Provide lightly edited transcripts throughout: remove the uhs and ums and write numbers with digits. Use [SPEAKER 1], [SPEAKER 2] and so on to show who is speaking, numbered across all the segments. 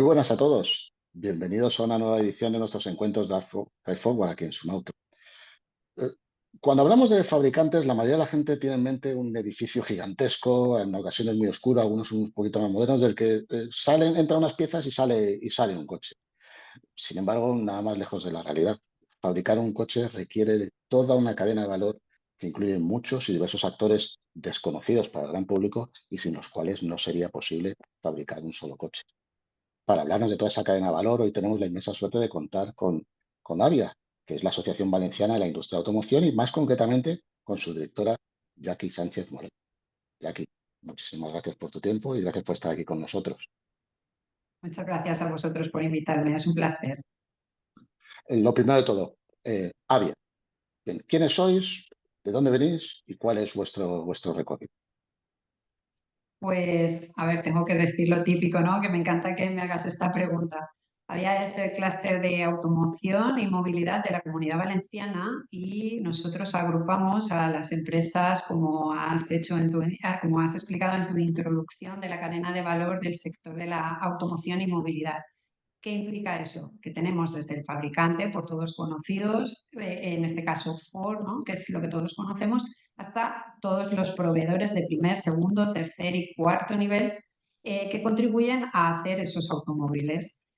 [SPEAKER 1] buenas a todos. Bienvenidos a una nueva edición de nuestros encuentros Drive Forward aquí en Sumauto. Eh, Cuando hablamos de fabricantes, la mayoría de la gente tiene en mente un edificio gigantesco, en ocasiones muy oscuro, algunos un poquito más modernos, del que entran unas piezas y sale un coche. Sin embargo, nada más lejos de la realidad. Fabricar un coche requiere de toda una cadena de valor que incluye muchos y diversos actores desconocidos para el gran público y sin los cuales no sería posible fabricar un solo coche. Para hablarnos de toda esa cadena de valor, hoy tenemos la inmensa suerte de contar con AVIA, que es la Asociación Valenciana de la Industria de la Automoción y más concretamente con su directora, Jackie Sánchez Moreno. Jackie, muchísimas gracias por tu tiempo y gracias por estar aquí con nosotros.
[SPEAKER 2] Muchas gracias a vosotros por invitarme, es un placer.
[SPEAKER 1] Lo primero de todo, AVIA. Bien, ¿quiénes sois? ¿De dónde venís? ¿Y cuál es vuestro recorrido?
[SPEAKER 2] Pues, a ver, tengo que decir lo típico, ¿no? Que me encanta que me hagas esta pregunta. Había ese clúster de automoción y movilidad de la Comunidad Valenciana y nosotros agrupamos a las empresas como has hecho como has explicado en tu introducción de la cadena de valor del sector de la automoción y movilidad. ¿Qué implica eso? Que tenemos desde el fabricante, por todos conocidos, en este caso Ford, ¿no? Que es lo que todos conocemos, hasta todos los proveedores de primer, segundo, tercer y cuarto nivel que contribuyen a hacer esos automóviles.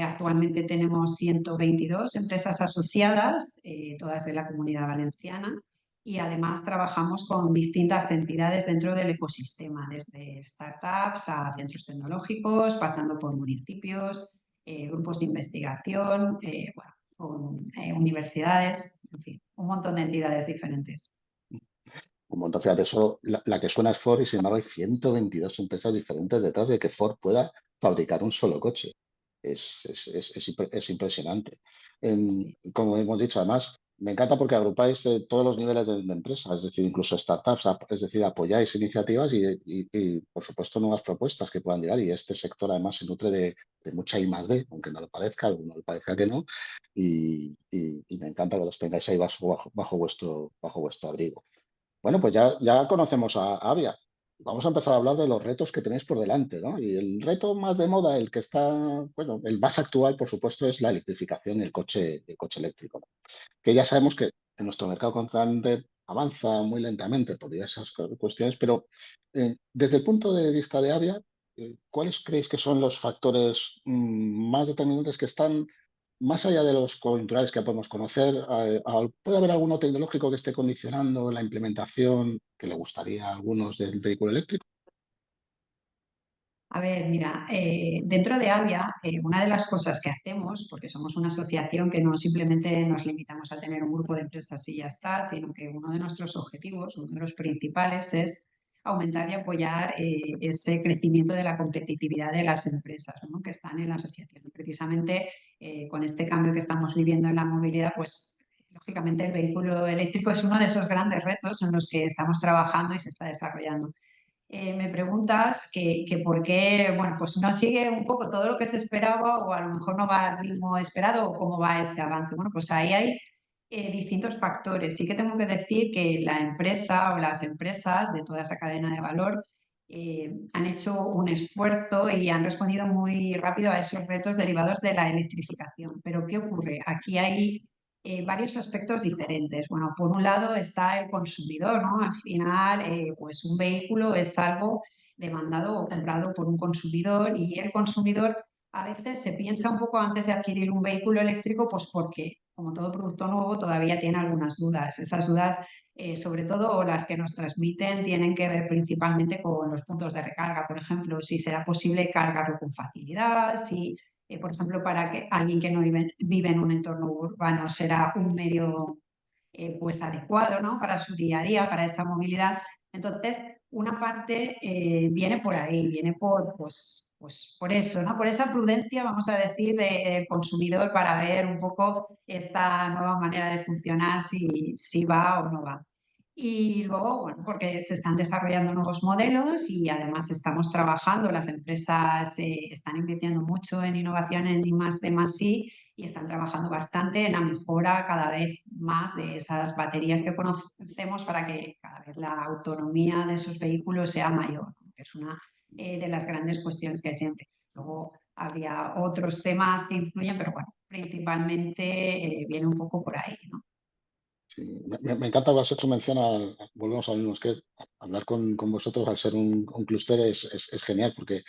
[SPEAKER 2] Actualmente tenemos 122 empresas asociadas, todas de la Comunidad Valenciana, y además trabajamos con distintas entidades dentro del ecosistema, desde startups a centros tecnológicos, pasando por municipios, grupos de investigación, bueno, con universidades, en fin, un montón de entidades diferentes.
[SPEAKER 1] Un montón, fíjate, eso, la que suena es Ford y sin embargo hay 122 empresas diferentes detrás de que Ford pueda fabricar un solo coche. Es impresionante.
[SPEAKER 2] Sí.
[SPEAKER 1] Como hemos dicho, además, me encanta porque agrupáis todos los niveles de empresas, es decir, incluso startups, es decir, apoyáis iniciativas y, por supuesto, nuevas propuestas que puedan llegar. Y este sector, además, se nutre de mucha I+D, aunque no lo parezca, a alguno le parezca que no. Y me encanta que los tengáis ahí bajo vuestro abrigo. Bueno, pues ya conocemos a Avia. Vamos a empezar a hablar de los retos que tenéis por delante, ¿no? Y el reto más de moda, el que está, bueno, el más actual, por supuesto, es la electrificación y el coche eléctrico, ¿no? Que ya sabemos que en nuestro mercado constante avanza muy lentamente por diversas cuestiones, pero desde el punto de vista de Avia, ¿cuáles creéis que son los factores más determinantes que están más allá de los coyunturales que podemos conocer? ¿Puede haber alguno tecnológico que esté condicionando la implementación que le gustaría a algunos del vehículo eléctrico?
[SPEAKER 2] A ver, mira, dentro de Avia, una de las cosas que hacemos, porque somos una asociación que no simplemente nos limitamos a tener un grupo de empresas y ya está, sino que uno de nuestros objetivos, uno de los principales, es aumentar y apoyar ese crecimiento de la competitividad de las empresas, ¿no? Que están en la asociación. Y precisamente con este cambio que estamos viviendo en la movilidad, pues lógicamente el vehículo eléctrico es uno de esos grandes retos en los que estamos trabajando y se está desarrollando. Me preguntas que por qué, bueno, pues no sigue un poco todo lo que se esperaba o a lo mejor no va al ritmo esperado o cómo va ese avance. Bueno, pues ahí hay distintos factores. Sí que tengo que decir que la empresa o las empresas de toda esa cadena de valor han hecho un esfuerzo y han respondido muy rápido a esos retos derivados de la electrificación. Pero ¿qué ocurre? Aquí hay varios aspectos diferentes. Bueno, por un lado está el consumidor, ¿no? Al final, pues un vehículo es algo demandado o comprado por un consumidor y el consumidor a veces se piensa un poco antes de adquirir un vehículo eléctrico, pues porque, como todo producto nuevo, todavía tiene algunas dudas. Esas dudas, sobre todo las que nos transmiten, tienen que ver principalmente con los puntos de recarga, por ejemplo, si será posible cargarlo con facilidad, si por ejemplo, para que alguien que no vive en un entorno urbano será un medio pues adecuado, ¿no? Para su día a día, para esa movilidad. Entonces, una parte viene por ahí, viene pues por eso, ¿no? Por esa prudencia, vamos a decir, del consumidor para ver un poco esta nueva manera de funcionar, si va o no va. Y luego, bueno, porque se están desarrollando nuevos modelos y además estamos trabajando, las empresas están invirtiendo mucho en innovación en I+D+I y están trabajando bastante en la mejora cada vez más de esas baterías que conocemos para que cada vez la autonomía de esos vehículos sea mayor, ¿no? Que es una de las grandes cuestiones que hay siempre. Luego, habría otros temas que influyen, pero bueno, principalmente viene un poco por ahí, ¿no?
[SPEAKER 1] Sí, me encanta que has hecho mención volvemos al mismo, es que hablar con vosotros al ser un clúster es genial, porque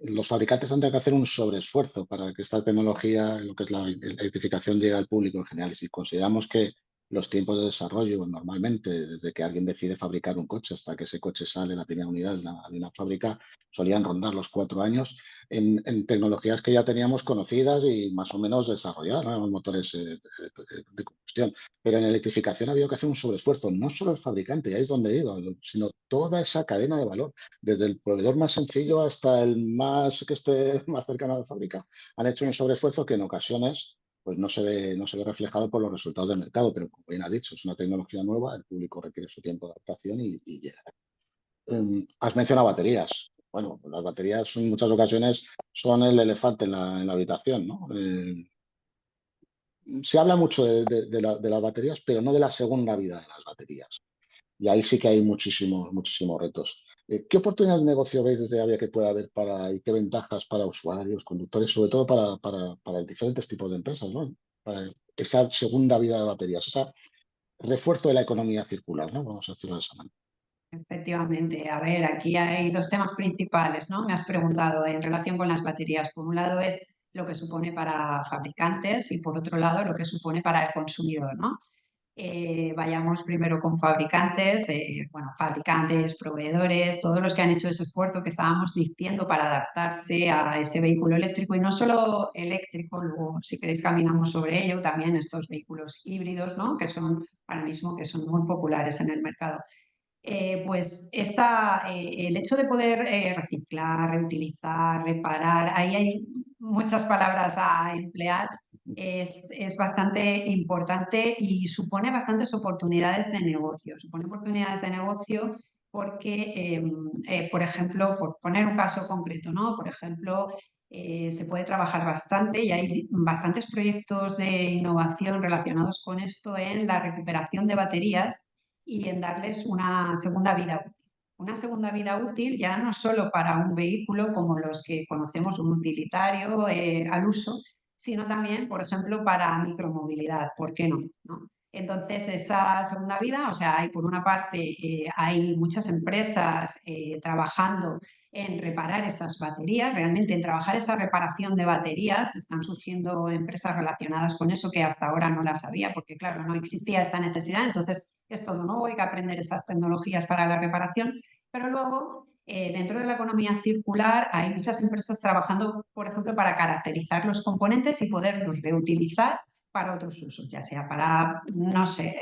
[SPEAKER 1] los fabricantes tendrían que hacer un sobreesfuerzo para que esta tecnología, lo que es la electrificación, llegue al público en general. Y si consideramos que los tiempos de desarrollo, normalmente, desde que alguien decide fabricar un coche hasta que ese coche sale, la primera unidad de una fábrica, solían rondar los 4 años en tecnologías que ya teníamos conocidas y más o menos desarrolladas, ¿no? Los motores de combustión. Pero en electrificación ha habido que hacer un sobreesfuerzo, no solo el fabricante, y ahí es donde iba, sino toda esa cadena de valor, desde el proveedor más sencillo hasta el más que esté más cercano a la fábrica. Han hecho un sobreesfuerzo que en ocasiones pues no se ve reflejado por los resultados del mercado, pero como bien has dicho, es una tecnología nueva, el público requiere su tiempo de adaptación y llega. Has mencionado baterías. Bueno, las baterías en muchas ocasiones son el elefante en la habitación, ¿no? Se habla mucho de las baterías, pero no de la segunda vida de las baterías. Y ahí sí que hay muchísimos retos. ¿Qué oportunidades de negocio veis desde Avia que pueda haber y qué ventajas para usuarios, conductores, sobre todo para diferentes tipos de empresas, ¿no? Para esa segunda vida de baterías, ese refuerzo de la economía circular, ¿no? Vamos a decirlo de esa manera.
[SPEAKER 2] Efectivamente, a ver, aquí hay dos temas principales, ¿no? Me has preguntado en relación con las baterías. Por un lado es lo que supone para fabricantes y por otro lado lo que supone para el consumidor, ¿no? Vayamos primero con fabricantes, bueno, fabricantes, proveedores, todos los que han hecho ese esfuerzo que estábamos diciendo para adaptarse a ese vehículo eléctrico y no solo eléctrico, luego si queréis caminamos sobre ello, también estos vehículos híbridos, ¿no? Que son ahora mismo que son muy populares en el mercado. Pues el hecho de poder reciclar, reutilizar, reparar, ahí hay muchas palabras a emplear, es bastante importante y supone bastantes oportunidades de negocio. Supone oportunidades de negocio porque, por ejemplo, por poner un caso concreto, ¿no? Por ejemplo, se puede trabajar bastante y hay bastantes proyectos de innovación relacionados con esto en la recuperación de baterías y en darles una segunda vida útil. Una segunda vida útil ya no solo para un vehículo como los que conocemos, un utilitario al uso, sino también, por ejemplo, para micromovilidad, ¿por qué no? ¿No? Entonces, esa segunda vida, o sea, hay por una parte, hay muchas empresas trabajando en reparar esas baterías, realmente en trabajar esa reparación de baterías. Están surgiendo empresas relacionadas con eso que hasta ahora no las había, porque claro, no existía esa necesidad, entonces es todo nuevo, hay que aprender esas tecnologías para la reparación, pero luego dentro de la economía circular hay muchas empresas trabajando, por ejemplo, para caracterizar los componentes y poderlos reutilizar para otros usos, ya sea para, no sé,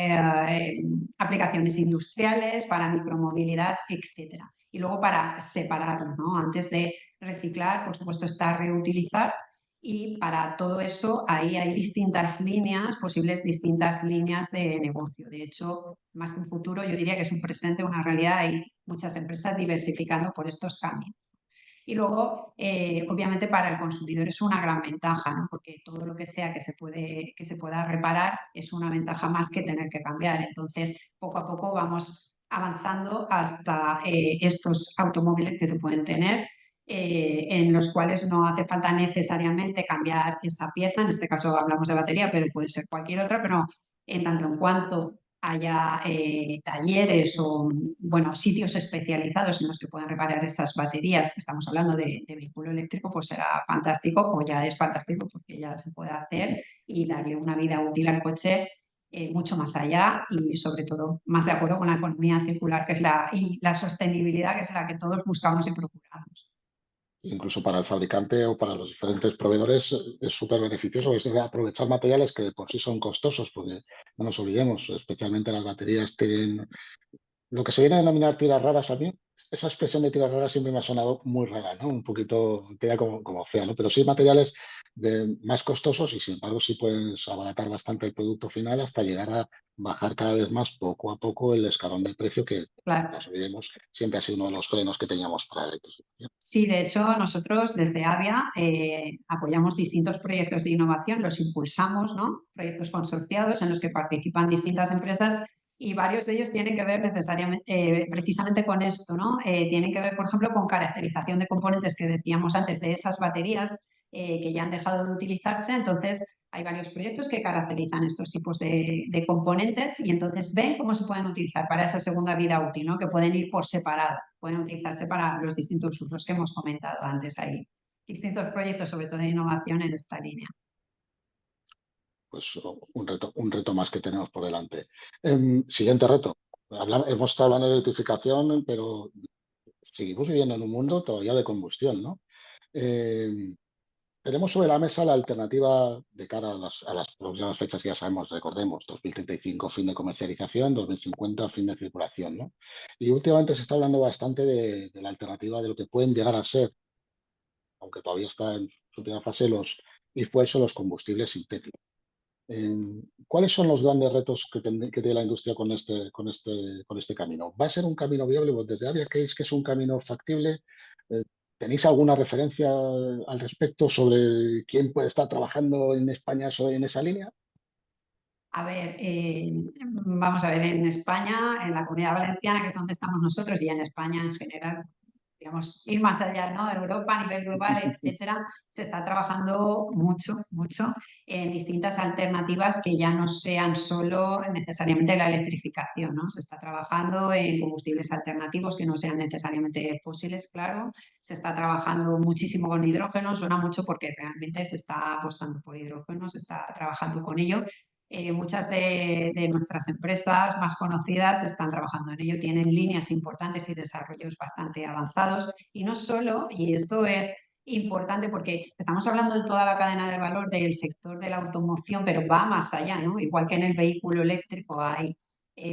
[SPEAKER 2] aplicaciones industriales, para micromovilidad, etcétera. Y luego para separarlo, ¿no? Antes de reciclar, por supuesto, está reutilizar y para todo eso ahí hay distintas líneas, posibles distintas líneas de negocio. De hecho, más que un futuro, yo diría que es un presente, una realidad. Hay muchas empresas diversificando por estos cambios. Y luego, obviamente, para el consumidor es una gran ventaja, ¿no? Porque todo lo que sea que se pueda reparar es una ventaja más que tener que cambiar. Entonces, poco a poco vamos avanzando hasta estos automóviles que se pueden tener, en los cuales no hace falta necesariamente cambiar esa pieza. En este caso hablamos de batería, pero puede ser cualquier otra, pero en tanto en cuanto haya talleres o bueno, sitios especializados en los que puedan reparar esas baterías, estamos hablando de vehículo eléctrico, pues será fantástico o ya es fantástico porque ya se puede hacer y darle una vida útil al coche mucho más allá y sobre todo más de acuerdo con la economía circular que es y la sostenibilidad que es la que todos buscamos y procuramos.
[SPEAKER 1] Incluso para el fabricante o para los diferentes proveedores es súper beneficioso, es de aprovechar materiales que de por sí son costosos, porque no nos olvidemos, especialmente las baterías tienen lo que se viene a denominar tiras raras. A mí esa expresión de tiras raras siempre me ha sonado muy rara, ¿no? Un poquito, queda como fea, ¿no? Pero sí materiales más costosos y sin embargo sí puedes abaratar bastante el producto final hasta llegar a bajar cada vez más poco a poco el escalón de precio que, no
[SPEAKER 2] Claro.
[SPEAKER 1] nos olvidemos, siempre ha sido uno de los frenos que teníamos para la electrificación.
[SPEAKER 2] Sí, de hecho, nosotros desde Avia apoyamos distintos proyectos de innovación, los impulsamos, ¿no? Proyectos consorciados en los que participan distintas empresas y varios de ellos tienen que ver necesariamente, precisamente con esto, ¿no? Tienen que ver, por ejemplo, con caracterización de componentes que decíamos antes de esas baterías que ya han dejado de utilizarse. Entonces, hay varios proyectos que caracterizan estos tipos de componentes y entonces ven cómo se pueden utilizar para esa segunda vida útil, ¿no? Que pueden ir por separado, pueden utilizarse para los distintos usos que hemos comentado antes. Hay distintos proyectos, sobre todo de innovación en esta línea.
[SPEAKER 1] Pues un reto más que tenemos por delante. Siguiente reto. Hemos estado hablando de electrificación, pero seguimos viviendo en un mundo todavía de combustión, ¿no? Eh, Tenemos sobre la mesa la alternativa de cara a las próximas fechas que ya sabemos, recordemos, 2035 fin de comercialización, 2050 fin de circulación, ¿no? Y últimamente se está hablando bastante de la alternativa de lo que pueden llegar a ser, aunque todavía está en su primera fase, los e-fuels o los combustibles sintéticos. ¿Cuáles son los grandes retos que tiene la industria con este camino? ¿Va a ser un camino viable? Pues desde Avia creéis que es un camino factible. Eh, ¿Tenéis alguna referencia al respecto sobre quién puede estar trabajando en España en esa línea?
[SPEAKER 2] A ver, vamos a ver, en España, en la Comunidad Valenciana, que es donde estamos nosotros, y en España en general, digamos, ir más allá, ¿no? Europa a nivel global, etcétera, se está trabajando mucho, mucho en distintas alternativas que ya no sean solo necesariamente la electrificación, ¿no? Se está trabajando en combustibles alternativos que no sean necesariamente fósiles, claro. Se está trabajando muchísimo con hidrógeno, suena mucho porque realmente se está apostando por hidrógeno, se está trabajando con ello. Muchas de nuestras empresas más conocidas están trabajando en ello, tienen líneas importantes y desarrollos bastante avanzados. Y no solo, y esto es importante porque estamos hablando de toda la cadena de valor del sector de la automoción, pero va más allá, ¿no? Igual que en el vehículo eléctrico hay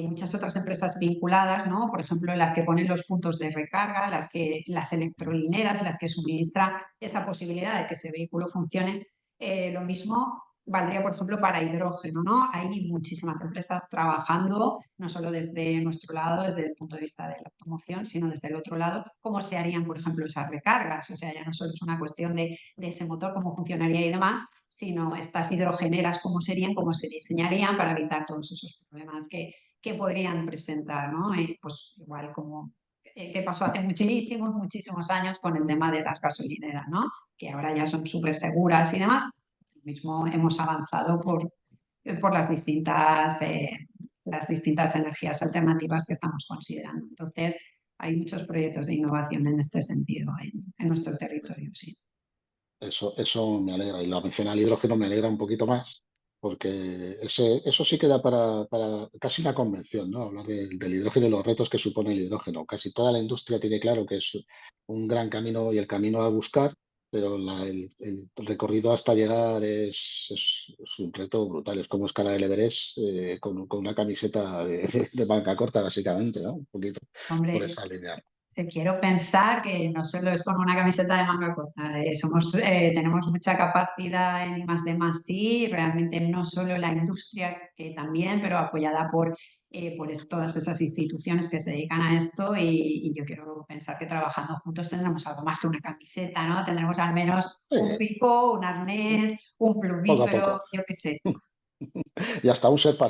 [SPEAKER 2] muchas otras empresas vinculadas, ¿no? Por ejemplo, las que ponen los puntos de recarga, las electrolineras, las que suministran esa posibilidad de que ese vehículo funcione. Lo mismo valdría, por ejemplo, para hidrógeno, ¿no? Hay muchísimas empresas trabajando, no solo desde nuestro lado, desde el punto de vista de la automoción, sino desde el otro lado, cómo se harían, por ejemplo, esas recargas. O sea, ya no solo es una cuestión de ese motor, cómo funcionaría y demás, sino estas hidrogeneras, cómo serían, cómo se diseñarían para evitar todos esos problemas que podrían presentar, ¿no? Pues igual como que pasó hace muchísimos, muchísimos años con el tema de las gasolineras, ¿no? Que ahora ya son súper seguras y demás, mismo hemos avanzado por las distintas energías alternativas que estamos considerando. Entonces, hay muchos proyectos de innovación en este sentido en nuestro territorio, sí.
[SPEAKER 1] Eso me alegra. Y la mención al hidrógeno me alegra un poquito más, porque eso sí queda para casi una convención, ¿no? Hablar del hidrógeno y los retos que supone el hidrógeno. Casi toda la industria tiene claro que es un gran camino y el camino a buscar, pero el recorrido hasta llegar es un reto brutal. Es como escalar el Everest con una camiseta de manga corta, básicamente, ¿no? Un poquito por
[SPEAKER 2] Hombre,
[SPEAKER 1] esa línea.
[SPEAKER 2] quiero pensar que no solo es con una camiseta de manga corta, tenemos mucha capacidad en I+D+I, realmente no solo la industria, que también, pero apoyada por todas esas instituciones que se dedican a esto y yo quiero pensar que trabajando juntos tendremos algo más que una camiseta, ¿no? Tendremos al menos un
[SPEAKER 1] Sí,
[SPEAKER 2] pico, un arnés, un
[SPEAKER 1] poco a poco.
[SPEAKER 2] plumífero, yo qué sé.
[SPEAKER 1] Y hasta un SEPA,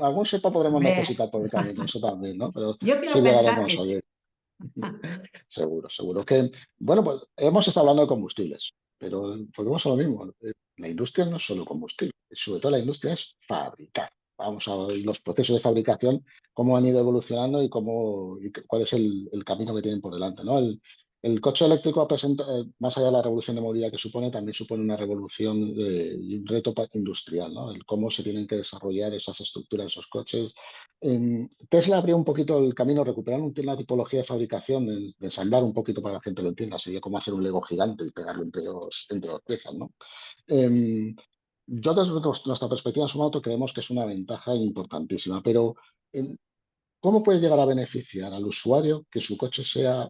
[SPEAKER 1] algún SEPA podremos
[SPEAKER 2] Hombre,
[SPEAKER 1] necesitar por el camino, eso también, ¿no? Pero
[SPEAKER 2] yo
[SPEAKER 1] sí
[SPEAKER 2] quiero pensar que
[SPEAKER 1] llegaremos a
[SPEAKER 2] sí.
[SPEAKER 1] oír, seguro, seguro. Que, bueno, pues hemos estado hablando de combustibles, pero volvemos a lo mismo. La industria no es solo combustible, sobre todo la industria es fabricar. Vamos a ver los procesos de fabricación, cómo han ido evolucionando cuál es el camino que tienen por delante, ¿no? El coche eléctrico más allá de la revolución de movilidad que supone, también supone una revolución y un reto industrial, ¿no? El cómo se tienen que desarrollar esas estructuras de esos coches. Tesla abrió un poquito el camino, recuperando una tipología de fabricación, de ensamblar un poquito para que la gente lo entienda. Sería como hacer un Lego gigante y pegarlo entre dos piezas, ¿no? Em, yo desde nuestra perspectiva en Sumato creemos que es una ventaja importantísima, pero em, ¿cómo puede llegar a beneficiar al usuario que su coche sea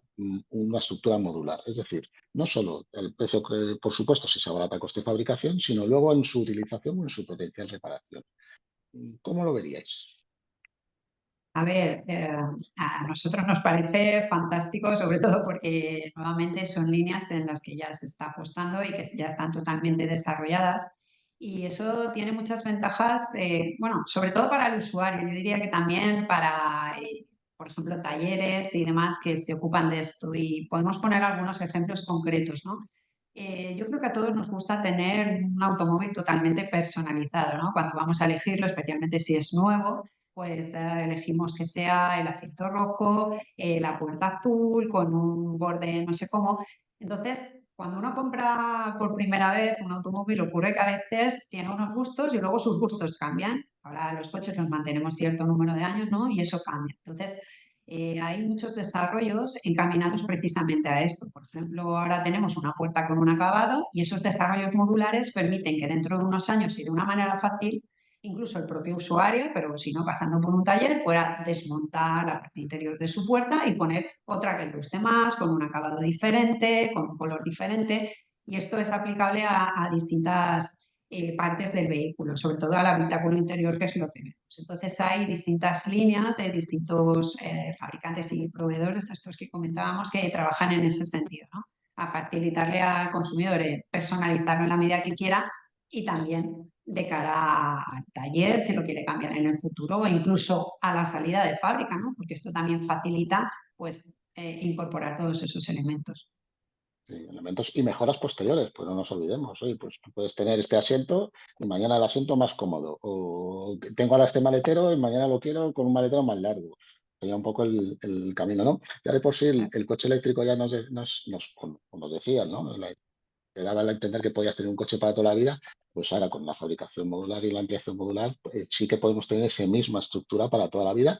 [SPEAKER 1] una estructura modular? Es decir, no solo el precio que, por supuesto, si se abarata coste de fabricación, sino luego en su utilización o en su potencial reparación. ¿Cómo lo veríais?
[SPEAKER 2] A ver, a nosotros nos parece fantástico, sobre todo porque nuevamente son líneas en las que ya se está apostando y que ya están totalmente desarrolladas. Y eso tiene muchas ventajas, bueno, sobre todo para el usuario. Yo diría que también para, por ejemplo, talleres y demás que se ocupan de esto. Y podemos poner algunos ejemplos concretos, ¿no? Yo creo que a todos nos gusta tener un automóvil totalmente personalizado, ¿no? Cuando vamos a elegirlo, especialmente si es nuevo, pues elegimos que sea el asiento rojo, la puerta azul, con un borde no sé cómo. Entonces, cuando uno compra por primera vez un automóvil, ocurre que a veces tiene unos gustos y luego sus gustos cambian. Ahora los coches los mantenemos cierto número de años, ¿no? Y eso cambia. Entonces, hay muchos desarrollos encaminados precisamente a esto. Por ejemplo, ahora tenemos una puerta con un acabado y esos desarrollos modulares permiten que dentro de unos años y de una manera fácil, incluso el propio usuario, pero si no pasando por un taller, pueda desmontar la parte interior de su puerta y poner otra que le guste más, con un acabado diferente, con un color diferente. Y esto es aplicable a distintas partes del vehículo, sobre todo al habitáculo interior, que es lo que vemos. Entonces hay distintas líneas de distintos fabricantes y proveedores, de estos que comentábamos, que trabajan en ese sentido, ¿no? A facilitarle al consumidor personalizarlo en la medida que quiera y también de cara al taller, si lo quiere cambiar en el futuro, o incluso a la salida de fábrica, ¿no? Porque esto también facilita pues, incorporar todos esos elementos.
[SPEAKER 1] Sí, elementos y mejoras posteriores, pues no nos olvidemos. Oye, pues tú puedes tener este asiento y mañana el asiento más cómodo. O que tengo ahora este maletero y mañana lo quiero con un maletero más largo. Sería un poco el camino, ¿no? Ya de por sí el coche eléctrico ya nos decían, ¿no? Te daba a entender que podías tener un coche para toda la vida, pues ahora con la fabricación modular y la ampliación modular, pues sí que podemos tener esa misma estructura para toda la vida,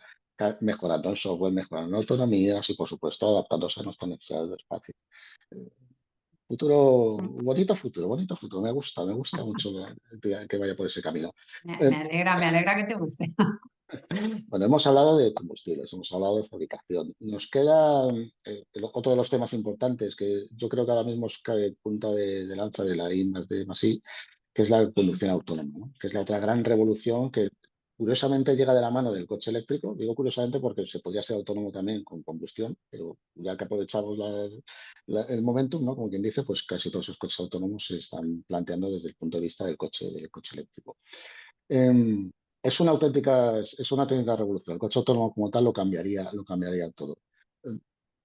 [SPEAKER 1] mejorando el software, mejorando autonomías y, por supuesto, adaptándose a nuestras necesidades de espacio. Futuro, bonito futuro. Me gusta mucho que vaya por ese camino. Eh,
[SPEAKER 2] Me alegra que te guste.
[SPEAKER 1] Bueno, hemos hablado de combustibles, hemos hablado de fabricación. Nos queda otro de los temas importantes que yo creo que ahora mismo es punta de lanza de la I+D+I, que es la conducción autónoma, ¿no? Que es la otra gran revolución que curiosamente llega de la mano del coche eléctrico. Digo curiosamente porque se podría ser autónomo también con combustión, pero ya que aprovechamos el momentum, ¿no? Como quien dice, pues casi todos esos coches autónomos se están planteando desde el punto de vista del coche eléctrico. Em, es una auténtica revolución. El coche autónomo como tal lo cambiaría todo. Em,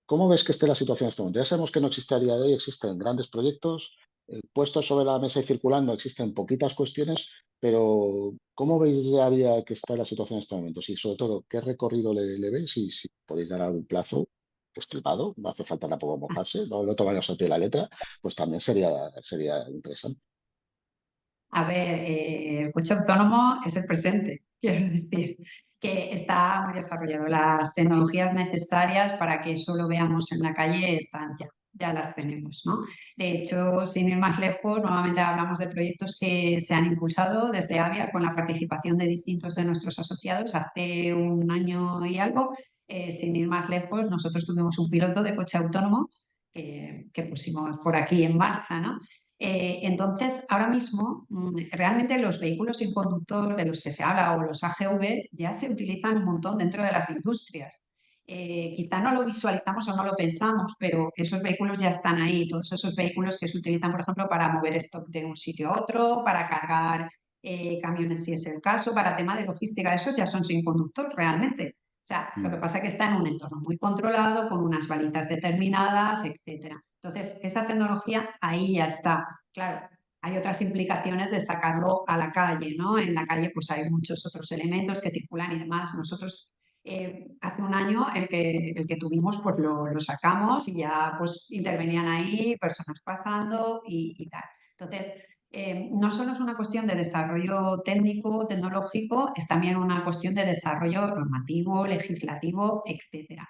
[SPEAKER 1] ¿Cómo ves que esté la situación en este momento? Ya sabemos que no existe a día de hoy, existen grandes proyectos puestos sobre la mesa y circulando, existen poquitas cuestiones, pero ¿cómo veis ya que está la situación en este momento? Y sobre todo, ¿qué recorrido le veis? Y si podéis dar algún plazo estimado, no hace falta tampoco mojarse, no lo tomamos al pie de la letra, pues también sería interesante.
[SPEAKER 2] A ver, el coche autónomo es el presente, quiero decir, que está muy desarrollado. Las tecnologías necesarias para que eso lo veamos en la calle están ya, ya las tenemos, ¿no? De hecho, sin ir más lejos, nuevamente hablamos de proyectos que se han impulsado desde Avia con la participación de distintos de nuestros asociados. Hace un año y algo, sin ir más lejos, nosotros tuvimos un piloto de coche autónomo que pusimos por aquí en marcha, ¿no? Entonces, ahora mismo, realmente los vehículos sin conductor de los que se habla o los AGV ya se utilizan un montón dentro de las industrias. Quizá no lo visualizamos o no lo pensamos, pero esos vehículos ya están ahí. Todos esos vehículos que se utilizan, por ejemplo, para mover stock de un sitio a otro, para cargar camiones si es el caso, para tema de logística, esos ya son sin conductor realmente. O sea, lo que
[SPEAKER 1] Mm.
[SPEAKER 2] pasa es que está en un entorno muy controlado, con unas balitas determinadas, etcétera. Entonces, esa tecnología ahí ya está. Claro, hay otras implicaciones de sacarlo a la calle, ¿no? En la calle pues hay muchos otros elementos que circulan y demás. Nosotros hace un año el que tuvimos pues lo sacamos y ya pues intervenían ahí personas pasando y tal. Entonces, no solo es una cuestión de desarrollo técnico, tecnológico, es también una cuestión de desarrollo normativo, legislativo, etcétera.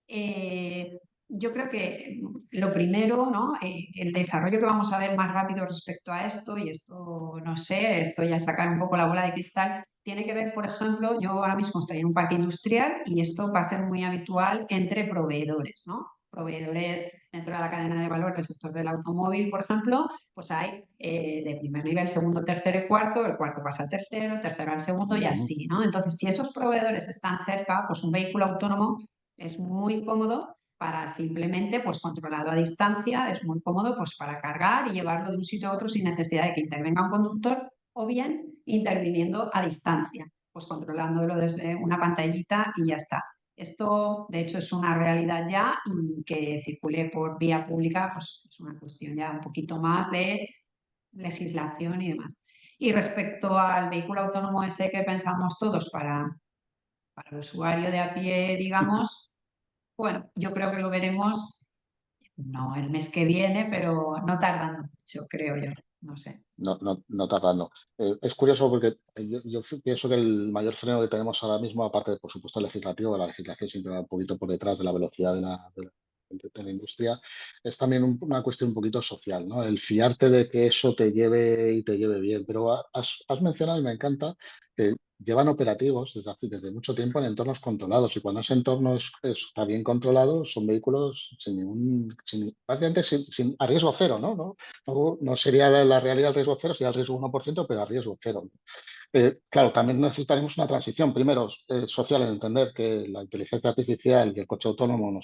[SPEAKER 2] Eh, yo creo que lo primero, ¿no? El desarrollo que vamos a ver más rápido respecto a esto, y esto no sé, esto ya es sacar un poco la bola de cristal, tiene que ver, por ejemplo, yo ahora mismo estoy en un parque industrial y esto va a ser muy habitual entre proveedores, ¿no? Proveedores dentro de la cadena de valor del sector del automóvil, por ejemplo, pues hay de primer nivel, segundo, tercero y cuarto, el cuarto pasa al tercero, tercero al segundo y
[SPEAKER 1] Ujú.
[SPEAKER 2] así, ¿no? Entonces, si esos proveedores están cerca, pues un vehículo autónomo es muy cómodo para simplemente, pues controlado a distancia, es muy cómodo pues para cargar y llevarlo de un sitio a otro sin necesidad de que intervenga un conductor o bien interviniendo a distancia, pues controlándolo desde una pantallita y ya está. Esto, de hecho, es una realidad ya y que circule por vía pública, pues es una cuestión ya un poquito más de legislación y demás. Y respecto al vehículo autónomo ese que pensamos todos para el usuario de a pie, digamos, bueno, yo creo que lo veremos, no el mes que viene, pero no tardando mucho, creo yo, no sé.
[SPEAKER 1] No tardando. Es curioso porque pienso que el mayor freno que tenemos ahora mismo, aparte de, por supuesto, el legislativo, la legislación siempre va un poquito por detrás de la velocidad de la industria, es también una cuestión un poquito social, ¿no? El fiarte de que eso te lleve y te lleve bien. Pero has mencionado, y me encanta, que llevan operativos desde mucho tiempo en entornos controlados, y cuando ese entorno está bien controlado, son vehículos prácticamente a riesgo cero, ¿no? No sería la realidad el riesgo cero, sería el riesgo 1%, pero a riesgo cero. Claro, también necesitaremos una transición. Primero, social, en entender que la inteligencia artificial y el coche autónomo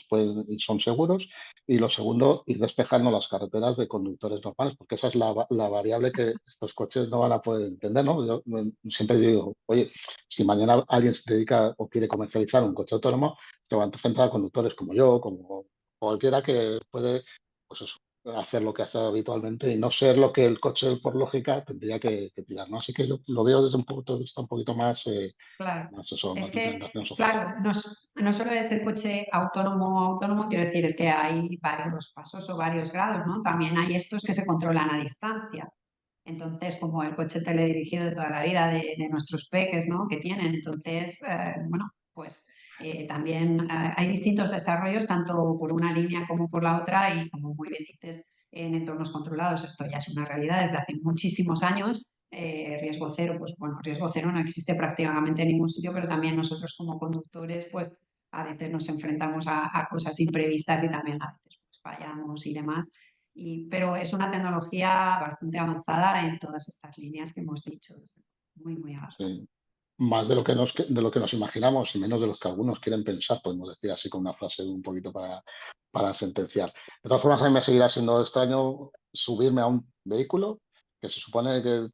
[SPEAKER 1] y son seguros. Y lo segundo, ir despejando las carreteras de conductores normales, porque esa es la variable que estos coches no van a poder entender, ¿no? Yo siempre digo, oye, si mañana alguien se dedica o quiere comercializar un coche autónomo, se va a enfrentar a conductores como yo, como cualquiera que puede, pues eso, hacer lo que hace habitualmente y no ser lo que el coche, por lógica, tendría que tirar, ¿no? Así que yo lo veo desde un punto de vista un poquito más,
[SPEAKER 2] Claro,
[SPEAKER 1] más
[SPEAKER 2] es
[SPEAKER 1] de
[SPEAKER 2] que,
[SPEAKER 1] implementación social.
[SPEAKER 2] claro, no solo es el coche autónomo, quiero decir, es que hay varios pasos o varios grados, ¿no? También hay estos que se controlan a distancia. Entonces, como el coche teledirigido de toda la vida de nuestros peques, ¿no? Que tienen. Entonces, bueno, pues también hay distintos desarrollos, tanto por una línea como por la otra, y como muy bien dices, en entornos controlados. Esto ya es una realidad desde hace muchísimos años. Riesgo cero, pues bueno, riesgo cero no existe prácticamente en ningún sitio, pero también nosotros como conductores, pues a veces nos enfrentamos a cosas imprevistas y también a veces pues, fallamos y demás. Pero es una tecnología bastante avanzada en todas estas líneas que hemos dicho, muy, muy avanzada.
[SPEAKER 1] Sí. Más de lo que nos imaginamos y menos de lo que algunos quieren pensar, podemos decir así con una frase un poquito para sentenciar. De todas formas, a mí me seguirá siendo extraño subirme a un vehículo que se supone que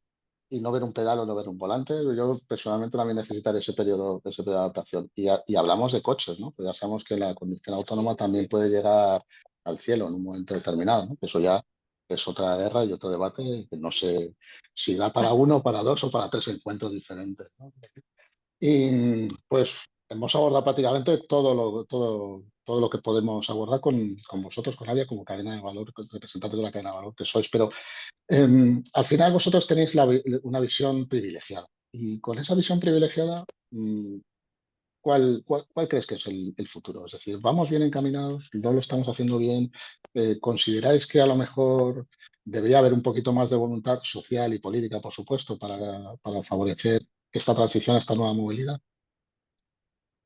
[SPEAKER 1] y no ver un pedal o no ver un volante. Yo personalmente también necesitaré ese periodo de adaptación. Y hablamos de coches, ¿no? Pues ya sabemos que la conducción autónoma también puede llegar al cielo en un momento determinado, ¿no? Eso ya es otra guerra y otro debate que no sé si da para uno, para dos o para tres encuentros diferentes, ¿no? Y pues hemos abordado prácticamente todo lo que podemos abordar con vosotros, con Avia, como cadena de valor, representantes de la cadena de valor que sois. Pero al final vosotros tenéis una visión privilegiada. Y con esa visión privilegiada, ¿cuál crees que es el futuro? Es decir, ¿vamos bien encaminados? ¿No lo estamos haciendo bien? ¿Consideráis que a lo mejor debería haber un poquito más de voluntad social y política, por supuesto, para favorecer esta transición a esta nueva movilidad?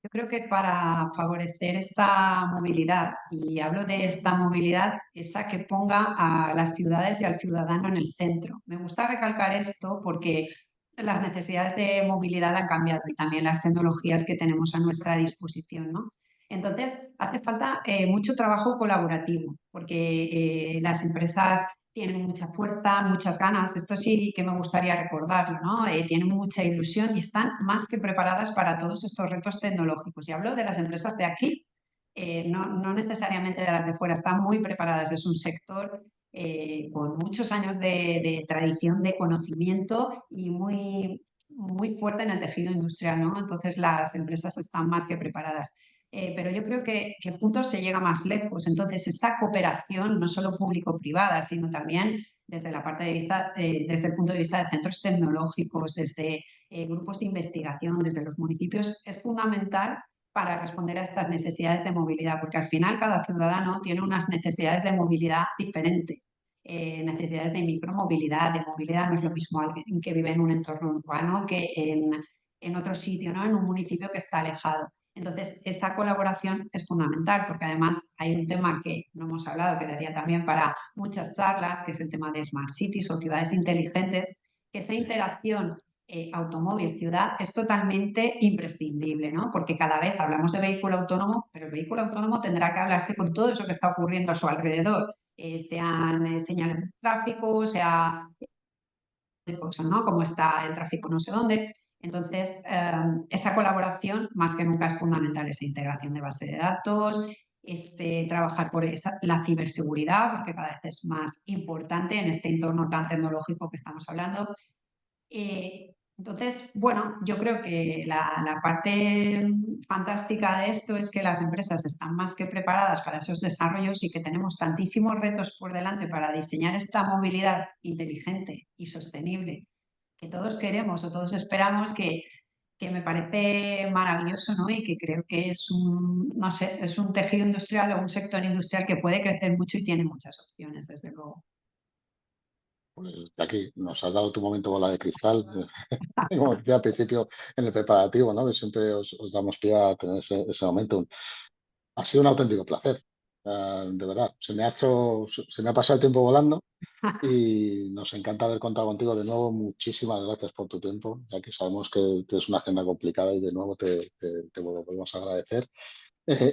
[SPEAKER 2] Yo creo que para favorecer esta movilidad, y hablo de esta movilidad, esa que ponga a las ciudades y al ciudadano en el centro. Me gusta recalcar esto porque las necesidades de movilidad han cambiado y también las tecnologías que tenemos a nuestra disposición, ¿no? Entonces, hace falta mucho trabajo colaborativo porque las empresas tienen mucha fuerza, muchas ganas, esto sí que me gustaría recordarlo, ¿no? Tienen mucha ilusión y están más que preparadas para todos estos retos tecnológicos. Y hablo de las empresas de aquí, no necesariamente de las de fuera, están muy preparadas. Es un sector con muchos años de tradición, de conocimiento y muy fuerte en el tejido industrial, ¿no? Entonces las empresas están más que preparadas. Pero yo creo que juntos se llega más lejos. Entonces, esa cooperación, no solo público-privada, sino también desde la parte de vista, desde el punto de vista de centros tecnológicos, desde grupos de investigación, desde los municipios, es fundamental para responder a estas necesidades de movilidad, porque al final cada ciudadano tiene unas necesidades de movilidad diferentes. Necesidades de micromovilidad, de movilidad, no es lo mismo alguien que vive en un entorno urbano que en otro sitio, ¿no? En un municipio que está alejado. Entonces, esa colaboración es fundamental porque además hay un tema que no hemos hablado, que daría también para muchas charlas, que es el tema de Smart Cities o ciudades inteligentes, que esa interacción automóvil-ciudad es totalmente imprescindible, ¿no? Porque cada vez hablamos de vehículo autónomo, pero el vehículo autónomo tendrá que hablarse con todo eso que está ocurriendo a su alrededor, sean señales de tráfico, sea cosas, ¿no? Cómo está el tráfico no sé dónde. Entonces, esa colaboración más que nunca es fundamental, esa integración de base de datos, ese trabajar por la ciberseguridad, porque cada vez es más importante en este entorno tan tecnológico que estamos hablando. Entonces, bueno, yo creo que la parte fantástica de esto es que las empresas están más que preparadas para esos desarrollos y que tenemos tantísimos retos por delante para diseñar esta movilidad inteligente y sostenible que todos queremos o todos esperamos, que me parece maravilloso, ¿no? Y que creo que es un, no sé, es un tejido industrial o un sector industrial que puede crecer mucho y tiene muchas opciones, desde luego.
[SPEAKER 1] Pues aquí nos has dado tu momento bola de cristal. Como decía al principio en el preparativo, ¿no? Que siempre os damos pie a tener ese momento. Ha sido un auténtico placer, de verdad. Se me ha pasado el tiempo volando y nos encanta haber contado contigo de nuevo. Muchísimas gracias por tu tiempo, ya que sabemos que tienes una agenda complicada y de nuevo te volvemos a agradecer.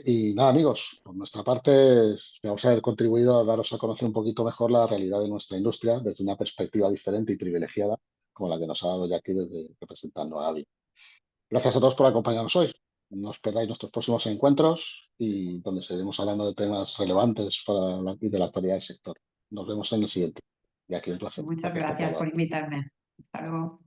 [SPEAKER 1] Y nada, amigos, por nuestra parte, vamos a haber contribuido a daros a conocer un poquito mejor la realidad de nuestra industria desde una perspectiva diferente y privilegiada, como la que nos ha dado ya aquí desde representando a Avi. Gracias a todos por acompañarnos hoy. No os perdáis nuestros próximos encuentros y donde seguiremos hablando de temas relevantes y de la actualidad del sector. Nos vemos en el siguiente. Y aquí un placer.
[SPEAKER 2] Muchas
[SPEAKER 1] Gracias por
[SPEAKER 2] gracias
[SPEAKER 1] todo.
[SPEAKER 2] por invitarme. Hasta luego.